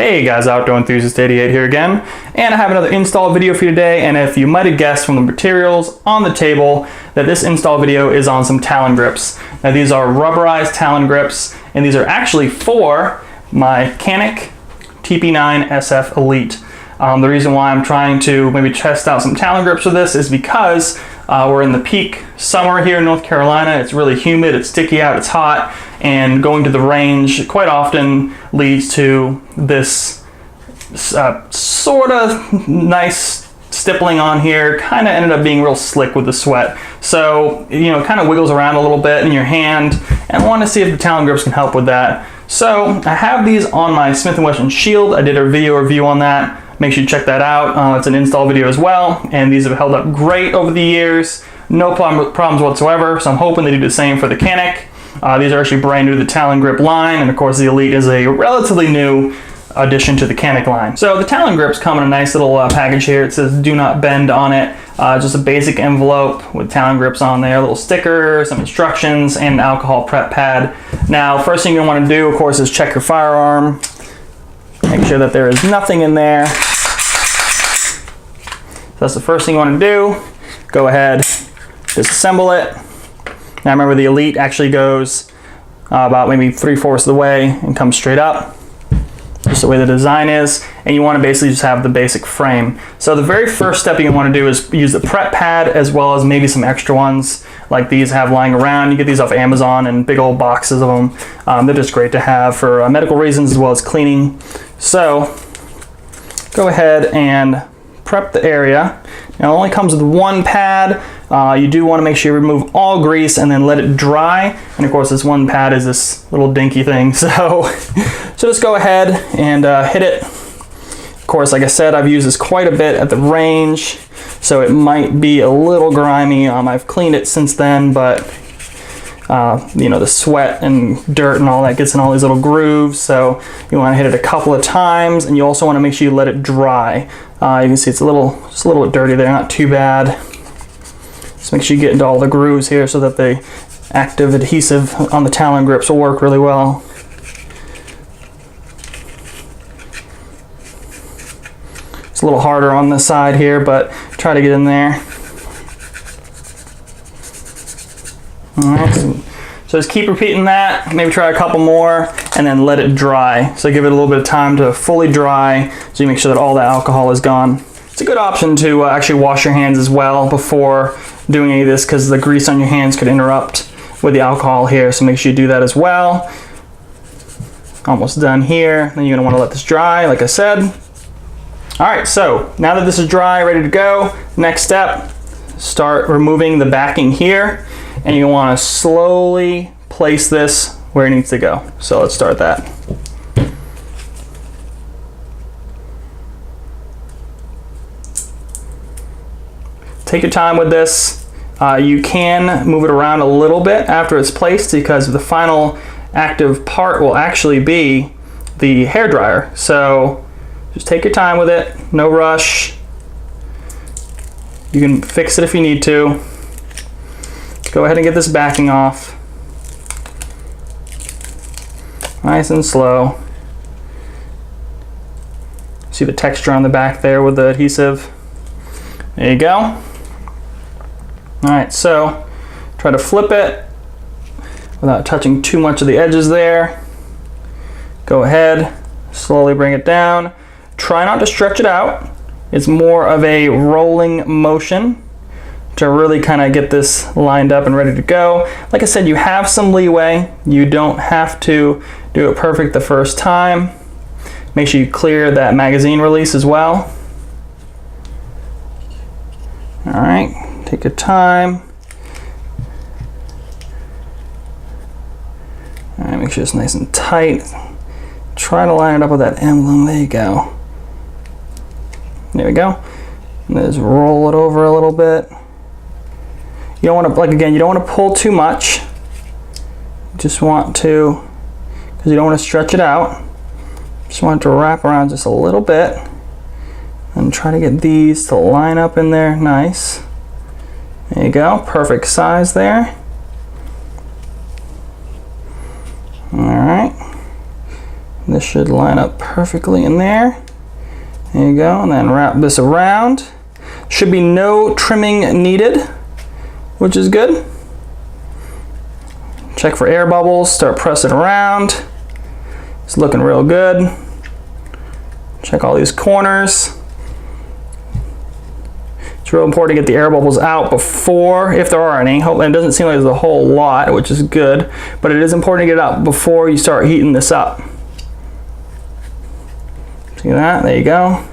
Hey guys, Outdoor Enthusiast 88 here again, and I have another install video for you today. And if you might have guessed from the materials on the table that this install video is on some Talon grips. Now these are rubberized Talon grips, and these are actually for my Canik TP9 SF Elite. The reason why I'm trying to maybe test out some Talon grips with this is because we're in the peak summer here in North Carolina. It's really humid, it's sticky out, it's hot, and going to the range quite often leads to this sort of nice stippling on here. Kind of ended up being real slick with the sweat. So, you know, it kind of wiggles around a little bit in your hand, and I want to see if the Talon grips can help with that. So I have these on my Smith & Wesson Shield. I did a video review on that. Make sure you check that out. It's an install video as well, and these have held up great over the years. No problems whatsoever, so I'm hoping they do the same for the Canik. These are actually brand new to the Talon grip line, and of course the Elite is a relatively new addition to the Canik line. So the Talon grips come in a nice little package here. It says "Do Not Bend" on it. Just a basic envelope with Talon grips on there, a little sticker, some instructions, and an alcohol prep pad. Now, first thing you want to do, of course, is check your firearm. Make sure that there is nothing in there. So that's the first thing you want to do. Go ahead, disassemble it. Now remember, the Elite actually goes about maybe 3/4 of the way and comes straight up. Just the way the design is, and you want to basically just have the basic frame. So the very first step you want to do is use the prep pad, as well as maybe some extra ones like these have lying around. You get these off Amazon in big old boxes of them. They're just great to have for medical reasons as well as cleaning. So go ahead and prep the area. Now it only comes with one pad. You do want to make sure you remove all grease and then let it dry. And of course this one pad is this little dinky thing. So just go ahead and hit it. Of course, like I said, I've used this quite a bit at the range, so it might be a little grimy. I've cleaned it since then, but you know, the sweat and dirt and all that gets in all these little grooves. So you want to hit it a couple of times, and you also want to make sure you let it dry. You can see it's just a little bit dirty there, not too bad. Just make sure you get into all the grooves here so that the active adhesive on the Talon grips will work really well. It's a little harder on this side here, but try to get in there. Alright, so just keep repeating that, maybe try a couple more, and then let it dry. So give it a little bit of time to fully dry, so you make sure that all the alcohol is gone. It's a good option to actually wash your hands as well before doing any of this, because the grease on your hands could interrupt with the alcohol here, so make sure you do that as well. Almost done here. Then you're going to want to let this dry, like I said. Alright, so now that this is dry, ready to go, next step, start removing the backing here. And you want to slowly place this where it needs to go. So let's start that. Take your time with this. You can move it around a little bit after it's placed, because the final active part will actually be the hairdryer. So just take your time with it, no rush. You can fix it if you need to. Go ahead and get this backing off. Nice and slow. See the texture on the back there with the adhesive. There you go. Alright, so try to flip it without touching too much of the edges there. Go ahead, slowly bring it down. Try not to stretch it out. It's more of a rolling motion to really kind of get this lined up and ready to go. Like I said, you have some leeway. You don't have to do it perfect the first time. Make sure you clear that magazine release as well. All right, take your time. All right, make sure it's nice and tight. Try to line it up with that emblem. There you go. There we go. And just roll it over a little bit. You don't want to, like again, you don't want to pull too much. You just want to, because you don't want to stretch it out. Just want it to wrap around just a little bit. And try to get these to line up in there nice. There you go, perfect size there. All right. This should line up perfectly in there. There you go, and then wrap this around. Should be no trimming needed, which is good. Check for air bubbles, start pressing around. It's looking real good. Check all these corners. It's real important to get the air bubbles out before, if there are any. Hopefully it doesn't seem like there's a whole lot, which is good, but it is important to get it out before you start heating this up. See that? There you go.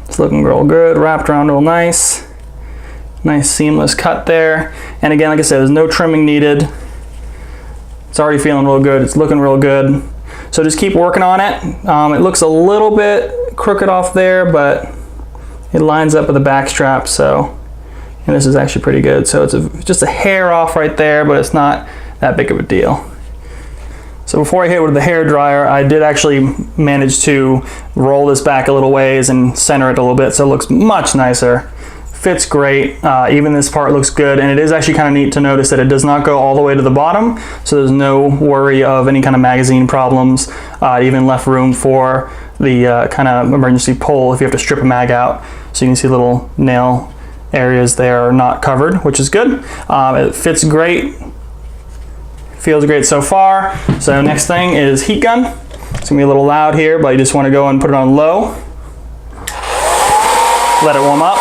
It's looking real good, wrapped around real nice. Nice seamless cut there. And again, like I said, there's no trimming needed. It's already feeling real good. It's looking real good. So just keep working on it. It looks a little bit crooked off there, but it lines up with the back strap. So, and this is actually pretty good. So it's just a hair off right there, but it's not that big of a deal. So before I hit it with the hair dryer, I did actually manage to roll this back a little ways and center it a little bit, so it looks much nicer. Fits great. Even this part looks good, and it is actually kind of neat to notice that it does not go all the way to the bottom, so there's no worry of any kind of magazine problems. Even left room for the kind of emergency pull if you have to strip a mag out. So you can see little nail areas there are not covered, which is good. It fits great. Feels great so far. So next thing is heat gun. It's gonna be a little loud here, but you just want to go and put it on low. Let it warm up.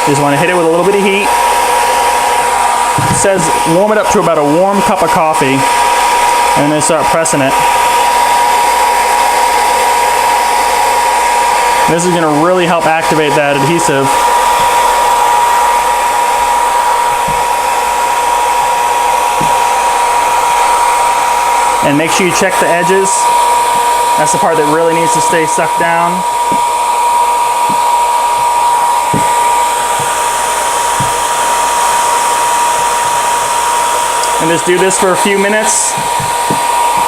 You just want to hit it with a little bit of heat. It says warm it up to about a warm cup of coffee, and then start pressing it. This is going to really help activate that adhesive. And make sure you check the edges. That's the part that really needs to stay sucked down. And just do this for a few minutes,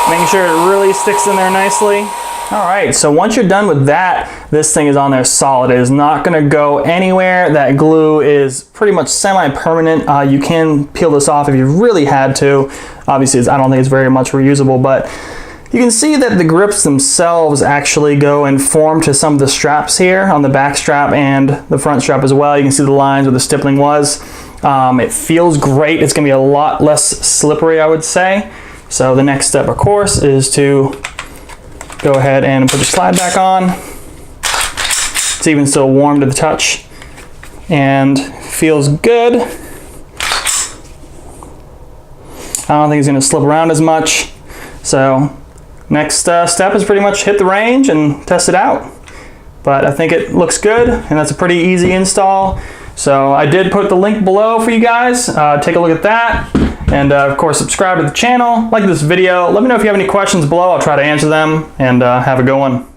making sure it really sticks in there nicely. All right, so once you're done with that, this thing is on there solid. It is not gonna go anywhere. That glue is pretty much semi-permanent. You can peel this off if you really had to. Obviously, I don't think it's very much reusable, but you can see that the grips themselves actually go and form to some of the straps here on the back strap and the front strap as well. You can see the lines where the stippling was. It feels great. It's gonna be a lot less slippery, I would say. So the next step, of course, is to go ahead and put your slide back on. It's even still warm to the touch and feels good. I don't think it's gonna slip around as much. So next step is pretty much hit the range and test it out. But I think it looks good, and that's a pretty easy install. So I did put the link below for you guys. Take a look at that. And of course, subscribe to the channel, like this video. Let me know if you have any questions below. I'll try to answer them, and have a good one.